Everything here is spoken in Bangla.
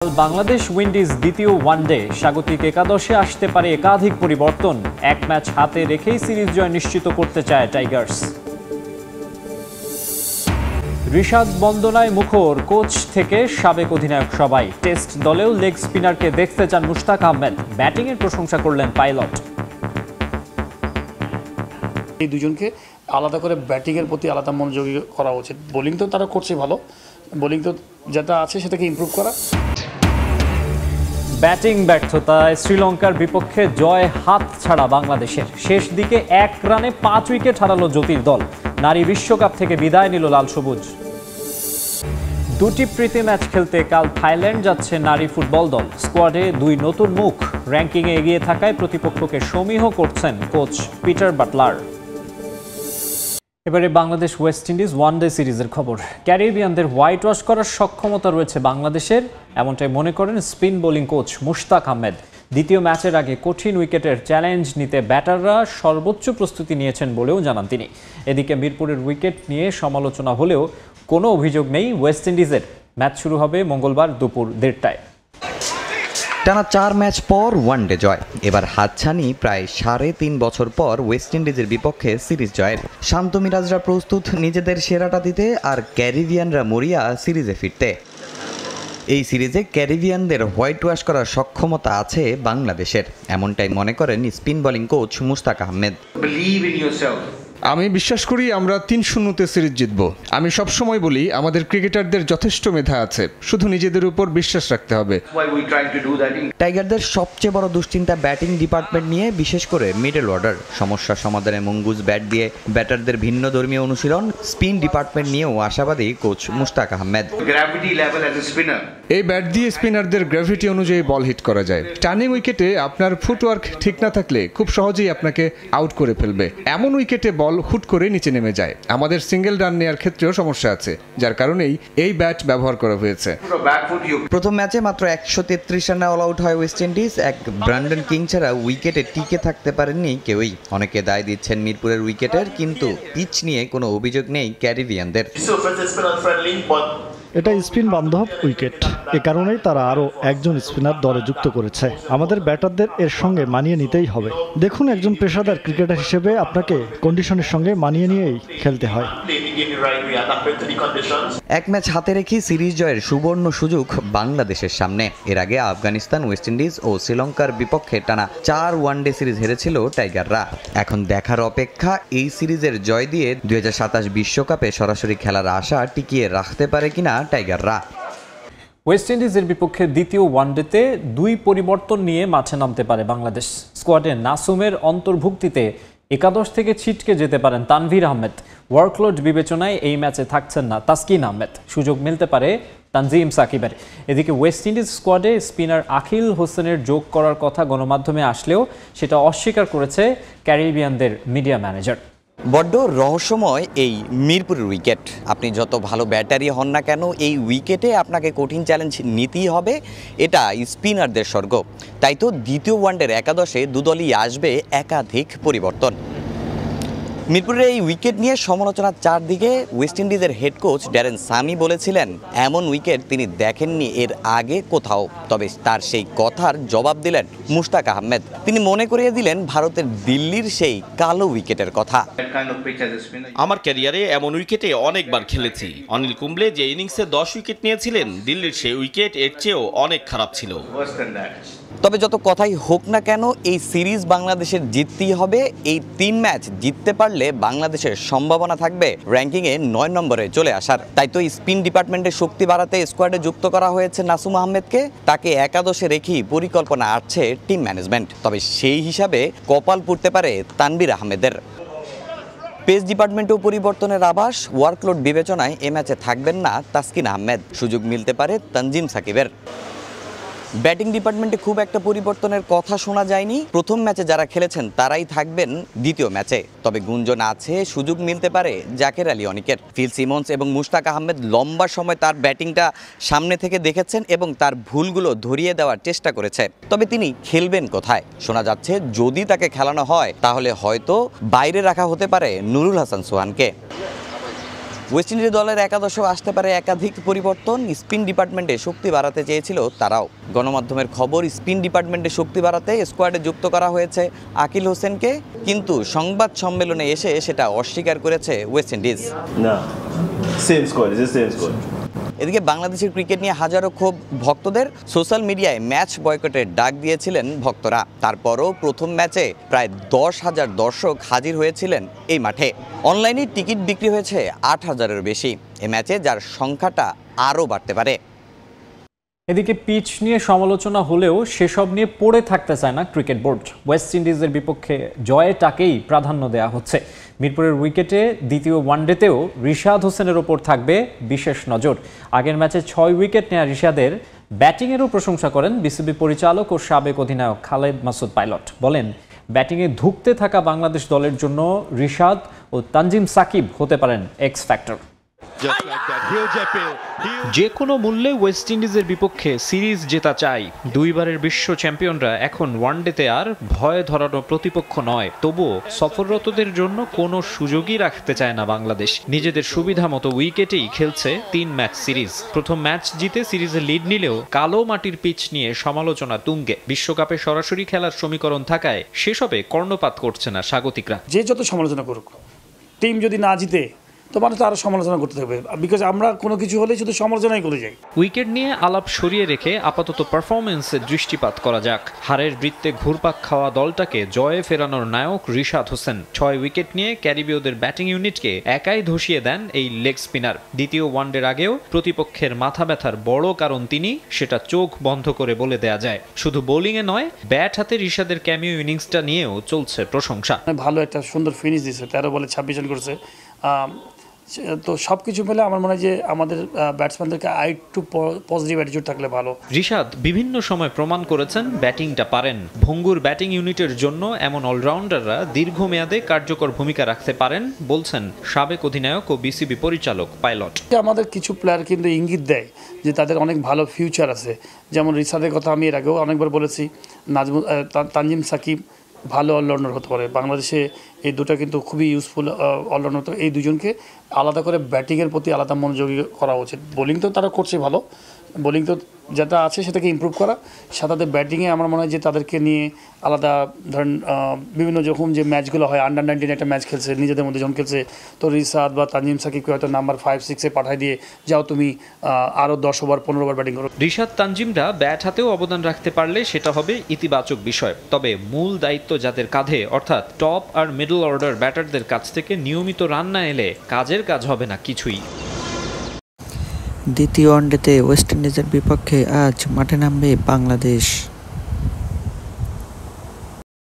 বাংলাদেশ উইন্ডিজ দ্বিতীয় ওয়ানডে স্বাগতিক একাদশে আসতে পারে একাধিক পরিবর্তন। এক ম্যাচ হাতে রেখেই সিরিজ জয় নিশ্চিত করতে চায় টাইগার্স। ঋষাদ বন্দনায় মুখর কোচ থেকে সাবেক অধিনায়ক সবাই। টেস্ট দলেও লেগ স্পিনারকে দেখতে চান মুশতাক আহমেদ। ব্যাটিংয়ের প্রশংসা করলেন পাইলট। এই দুজনকে আলাদা করে ব্যাটিংয়ের প্রতি আলাদা মনোযোগী করা উচিত। বোলিং তো তারা করছে ভালো, বোলিং তো যেটা আছে সেটাকে ইমপ্রুভ করা। ব্যাটিং ব্যর্থতায় শ্রীলঙ্কার বিপক্ষে জয় হাত ছাড়া বাংলাদেশের। শেষ দিকে 1 রানে 5 উইকেট হারালো জ্যোতির দল। নারী বিশ্বকাপ থেকে বিদায় নিল লাল সবুজ। দুটি প্রীতি ম্যাচ খেলতে কাল থাইল্যান্ড যাচ্ছে নারী ফুটবল দল। স্কোয়াডে 2 নতুন মুখ। র্যাঙ্কিংয়ে এগিয়ে থাকায় প্রতিপক্ষকে সমীহ করছেন কোচ পিটার বাটলার। এবারে বাংলাদেশ ওয়েস্ট ইন্ডিজ ওয়ানডে সিরিজের খবর। ক্যারিবিয়ানদের হোয়াইট ওয়াশ করার সক্ষমতা রয়েছে বাংলাদেশের, এমনটাই মনে করেন spin bowling coach Mushtaq Ahmed. দ্বিতীয় ম্যাচের আগে কঠিন উইকেটের চ্যালেঞ্জ নিতে ব্যাটাররা সর্বোচ্চ প্রস্তুতি নিয়েছেন বলেও জানান তিনি। এদিকে মিরপুরের উইকেট নিয়ে সমালোচনা হলেও কোনো অভিযোগ নেই ওয়েস্ট ইন্ডিজের। ম্যাচ শুরু হবে মঙ্গলবার দুপুর 1:30টায়। টানা 4 ম্যাচ পর ওয়ানডে জয়। এবার হাতছানি প্রায় 3.5 বছর পর ওয়েস্ট ইন্ডিজের বিপক্ষে সিরিজ জয়ের। শান্ত মিরাজরা প্রস্তুত নিজেদের সেরাটা দিতে, আর ক্যারিবিয়ানরা মরিয়া সিরিজে ফিরতে। এই সিরিজে ক্যারিবিয়ানদের হোয়াইট ওয়াশ করার সক্ষমতা আছে বাংলাদেশের, এমনটাই মনে করেন spin bowling coach Mushtaq Ahmed. আমি বিশ্বাস করি আমরা 3-0-তে সিরিজ জিতব। আমি সবসময় বলি আমাদের ক্রিকেটারদের যথেষ্ট মেধা আছে, শুধু নিজেদের উপর বিশ্বাস রাখতে হবে। টাইগারদের সবচেয়ে বড় দুশ্চিন্তা ব্যাটিং ডিপার্টমেন্ট নিয়ে, বিশেষ করে মিডল অর্ডার। সমস্যা সমাধানে মঙ্গুজ ব্যাট দিয়ে ব্যাটারদের ভিন্ন ধর্মীয় অনুশীলন। স্পিন ডিপার্টমেন্ট নিয়েও আশাবাদী কোচ মুশতাক আহমেদ। এই ব্যাট দিয়ে স্পিনারদের গ্র্যাভিটি অনুযায়ী বল হিট করা যায়। টার্নিং উইকেটে আপনার ফুটওয়ার্ক ঠিক না থাকলে খুব সহজেই আপনাকে আউট করে ফেলবে। এমন উইকেটে বল হুট করে নিচে নেমে যায়। আমাদের সিঙ্গেল রান নেওয়ার ক্ষেত্রেও সমস্যা আছে, যার কারণেই এই ব্যাট ব্যবহার করা হয়েছে। প্রথম ম্যাচে মাত্র 133 রানে অল আউট হয় ওয়েস্ট ইন্ডিজ। এক ব্র্যান্ডন কিং ছাড়া উইকেটে টিকে থাকতে পারেননি কেউই। অনেকে দায় দিচ্ছেন মিরপুরের উইকেটের, কিন্তু পিচ নিয়ে কোনো অভিযোগ নেই ক্যারিবিয়ানদের। এটা স্পিন বান্ধব উইকেট, এ কারণেই তারা আরও একজন স্পিনার দলে যুক্ত করেছে। আমাদের ব্যাটারদের এর সঙ্গে মানিয়ে নিতেই হবে। দেখুন, একজন পেশাদার ক্রিকেটার হিসেবে আপনাকে কন্ডিশনের সঙ্গে মানিয়ে নিয়েই খেলতে হয়। এক ম্যাচ হাতে রেখে সিরিজ জয়ের সুবর্ণ সুযোগ বাংলাদেশের সামনে। এর আগে আফগানিস্তান, ওয়েস্ট ইন্ডিজ ও শ্রীলঙ্কার বিপক্ষে টানা 4 ওয়ানডে সিরিজ হেরেছিল টাইগাররা। এখন দেখার অপেক্ষা এই সিরিজের জয় দিয়ে 2027 বিশ্বকাপে সরাসরি খেলার আশা টিকিয়ে রাখতে পারে কিনা টাইগাররা। ওয়েস্ট ইন্ডিজের বিপক্ষে দ্বিতীয় ওয়ানডেতে 2 পরিবর্তন নিয়ে মাঠে নামতে পারে বাংলাদেশ। স্কোয়াডে নাসুমের অন্তর্ভুক্তিতে একাদশ থেকে ছিটকে যেতে পারেন তানভীর আহমেদ। ওয়ার্কলোড বিবেচনায় এই ম্যাচে থাকছেন না তাসকিন আহমেদ। সুযোগ মিলতে পারে তানজিম সাকিবের। এদিকে ওয়েস্ট ইন্ডিজ স্কোয়াডে স্পিনার আখিল হোসেনের যোগ করার কথা গণমাধ্যমে আসলেও সেটা অস্বীকার করেছে ক্যারিবিয়ানদের মিডিয়া ম্যানেজার। বড্ড রহস্যময় এই মিরপুরের উইকেট। আপনি যত ভালো ব্যাটারি হন না কেন, এই উইকেটে আপনাকে কঠিন চ্যালেঞ্জ নিতেই হবে। এটা স্পিনারদের স্বর্গ। তাই তো দ্বিতীয় ওয়ানডের একাদশে দুদলই আসবে একাধিক পরিবর্তন। মিরপুরের এই উইকেট নিয়ে সমালোচনার চারদিকে। ওয়েস্ট ইন্ডিজের হেড কোচ ড্যারেন সামি বলেছিলেন এমন উইকেট তিনি দেখেননি এর আগে কোথাও। তবে তার সেই কথার জবাব দিলেন মুশতাক আহমেদ। তিনি মনে করিয়ে দিলেন ভারতের দিল্লির সেই কালো উইকেটের কথা। আমার ক্যারিয়ারে এমন উইকেটে অনেকবার খেলেছি। অনিল কুম্বলে যে ইনিংসে 10 উইকেট নিয়েছিলেন, দিল্লির সেই উইকেট এর চেয়েও অনেক খারাপ ছিল। তবে যত কথাই হোক না কেন, এই সিরিজ বাংলাদেশের জিততেই হবে। এই 3 ম্যাচ জিততে পারলে বাংলাদেশের সম্ভাবনা থাকবে র্যাঙ্কিংয়ে 9 নম্বরে চলে আসার। তাই তো স্পিন ডিপার্টমেন্টের শক্তি বাড়াতে স্কোয়াডে যুক্ত করা হয়েছে নাসুম আহমেদকে। তাকে একাদশে রেখেই পরিকল্পনা আসছে টিম ম্যানেজমেন্ট। তবে সেই হিসাবে কপাল পুড়তে পারে তানভীর আহমেদের। পেস ডিপার্টমেন্টেও পরিবর্তনের আভাস। ওয়ার্কলোড বিবেচনায় এ ম্যাচে থাকবেন না তাসকিন আহমেদ। সুযোগ মিলতে পারে তানজিম সাকিবের। ব্যাটিং ডিপার্টমেন্টে খুব একটা পরিবর্তনের কথা শোনা যায়নি। প্রথম ম্যাচে যারা খেলেছেন তারাই থাকবেন দ্বিতীয় ম্যাচে। তবে গুঞ্জন আছে সুযোগ মিলতে পারে জাকের আলী অনিকের। ফিল সিমন্স এবং মুশতাক আহমেদ লম্বা সময় তার ব্যাটিংটা সামনে থেকে দেখেছেন এবং তার ভুলগুলো ধরিয়ে দেওয়ার চেষ্টা করেছে। তবে তিনি খেলবেন কোথায়? শোনা যাচ্ছে যদি তাকে খেলানো হয় তাহলে হয়তো বাইরে রাখা হতে পারে নুরুল হাসান সোহানকে। ওয়েস্ট ইন্ডিজ দলের একাদশেও আসতে পারে একাধিক পরিবর্তন। স্পিন ডিপার্টমেন্টে শক্তি বাড়াতে চেয়েছিল তারাও। গণমাধ্যমের খবর, স্পিন ডিপার্টমেন্টে শক্তি বাড়াতে স্কোয়াডে যুক্ত করা হয়েছে আকিল হোসেনকে, কিন্তু সংবাদ সম্মেলনে এসে সেটা অস্বীকার করেছে ওয়েস্ট ইন্ডিজ। না, same squad, is same squad. এদিকে বাংলাদেশের ক্রিকেট নিয়ে হাজারো ক্ষোভ ভক্তদের। সোশ্যাল মিডিয়ায় ম্যাচ বয়কটের ডাক দিয়েছিলেন ভক্তরা। তারপরও প্রথম ম্যাচে প্রায় 10,000 দর্শক হাজির হয়েছিলেন এই মাঠে। অনলাইনে টিকিট বিক্রি হয়েছে 8,000-এর বেশি। এই ম্যাচে যার সংখ্যাটা আরও বাড়তে পারে। এদিকে পিচ নিয়ে সমালোচনা হলেও সেসব নিয়ে পড়ে থাকতে চায় না ক্রিকেট বোর্ড। ওয়েস্ট ইন্ডিজের বিপক্ষে জয়টাকেই প্রাধান্য দেওয়া হচ্ছে। মিরপুরের উইকেটে দ্বিতীয় ওয়ানডেতেও রিশাদ হোসেনের ওপর থাকবে বিশেষ নজর। আগের ম্যাচে 6 উইকেট নেওয়া রিশাদের ব্যাটিংয়েরও প্রশংসা করেন বিসিবি পরিচালক ও সাবেক অধিনায়ক খালেদ মাসুদ পাইলট। বলেন, ব্যাটিংয়ে ধুঁকতে থাকা বাংলাদেশ দলের জন্য রিশাদ ও তানজিম সাকিব হতে পারেন এক্স ফ্যাক্টর। যে কোনো মূল্যে ওয়েস্ট ইন্ডিজের বিপক্ষে সিরিজ জেতা চাই। দুইবারের বিশ্ব চ্যাম্পিয়নরা এখন ওয়ানডেতে আর ভয় ধরানো প্রতিপক্ষ নয়। তবুও সফররতদের জন্য কোনো সুযোগই রাখতে চায় না বাংলাদেশ। নিজেদের সুবিধা মতো উইকেটেই খেলছে 3 ম্যাচ সিরিজ। প্রথম ম্যাচ জিতে সিরিজে লিড নিলেও কালো মাটির পিচ নিয়ে সমালোচনা তুঙ্গে। বিশ্বকাপে সরাসরি খেলার সমীকরণ থাকায় সেসবে কর্ণপাত করছে না স্বাগতিকরা। যে যত সমালোচনা করুক, টিম যদি না জিতে তো মানুষ আরও সমালোচনা করতে থাকবে, বিকজ আমরা কোনো কিছু হলে শুধু সমালোচনাই করে যাই। উইকেট নিয়ে আলাপ সরিয়ে রেখে আপাতত পারফরমেন্সে দৃষ্টিপাত করা যাক। হারের বৃত্তে ঘুরপাক খাওয়া দলটাকে জয়ে ফেরানোর নায়ক রিশাদ হোসেন। 6 উইকেট নিয়ে ক্যারিবীয়দের ব্যাটিং ইউনিটকে একাই ধসিয়ে দেন এই লেগ স্পিনার। দ্বিতীয় ওয়ানডের আগেও প্রতিপক্ষের মাথা ব্যথার বড় কারণ তিনি, সেটা চোখ বন্ধ করে বলে দেয়া যায়। শুধু বোলিংয়ে নয়, ব্যাট হাতে রিশাদের ক্যামিও ইনিংসটা নিয়েও চলছে প্রশংসা। ভালো একটা সুন্দর ফিনিশ দিয়েছে, 13 বলে 26 রান করেছে। তো সব কিছু মিলে আমার মনে হয় যে আমাদের ব্যাটসম্যানদেরকে আরেকটু পজিটিভ অ্যাটিটিউড থাকলে ভালো। রিশাদ বিভিন্ন সময় প্রমাণ করেছেন ব্যাটিংটা পারেন। ভঙ্গুর ব্যাটিং ইউনিটের জন্য এমন অলরাউন্ডাররা দীর্ঘমেয়াদে কার্যকর ভূমিকা রাখতে পারেন বলছেন সাবেক অধিনায়ক ও বিসিবি পরিচালক পাইলট। আমাদের কিছু প্লেয়ার কিন্তু ইঙ্গিত দেয় যে তাদের অনেক ভালো ফিউচার আছে। যেমন রিশাদের কথা আমি এর আগেও অনেকবার বলেছি। তানজিম সাকিব ভালো অলরাউন্ডার হতে পারে। বাংলাদেশে এই দুটো কিন্তু খুবই ইউজফুল অলরাউন্ডার। এই দুজনকে আলাদা করে ব্যাটিংয়ের প্রতি আলাদা মনোযোগী করা উচিত। বোলিং তো তারা করছে ভালো, বোলিং তো যেটা আছে সেটাকে ইমপ্রুভ করা। সাথে ব্যাটিংয়ে আমার মনে হয় যে তাদেরকে নিয়ে আলাদা, ধরেন বিভিন্ন যখন যে ম্যাচগুলো হয়, আন্ডার 19 একটা ম্যাচ খেলছে নিজেদের মধ্যে যখন খেলছে, তো রিশাদ বা তানজিম সাকিবকে হয়তো নাম্বার 5-6-এ পাঠায় দিয়ে যাও তুমি আরও 10 ওভার 15 ওভার ব্যাটিং করো। রিশাদ তানজিমরা ব্যাট হাতেও অবদান রাখতে পারলে সেটা হবে ইতিবাচক বিষয়। তবে মূল দায়িত্ব যাদের কাঁধে, অর্থাৎ টপ আর মিডল অর্ডার ব্যাটারদের কাছ থেকে নিয়মিত রান না এলে কাজের কাজ হবে না কিছুই। দ্বিতীয় ওয়ানডেতে ওয়েস্ট ইন্ডিজের বিপক্ষে আজ মাঠে নামবে বাংলাদেশ।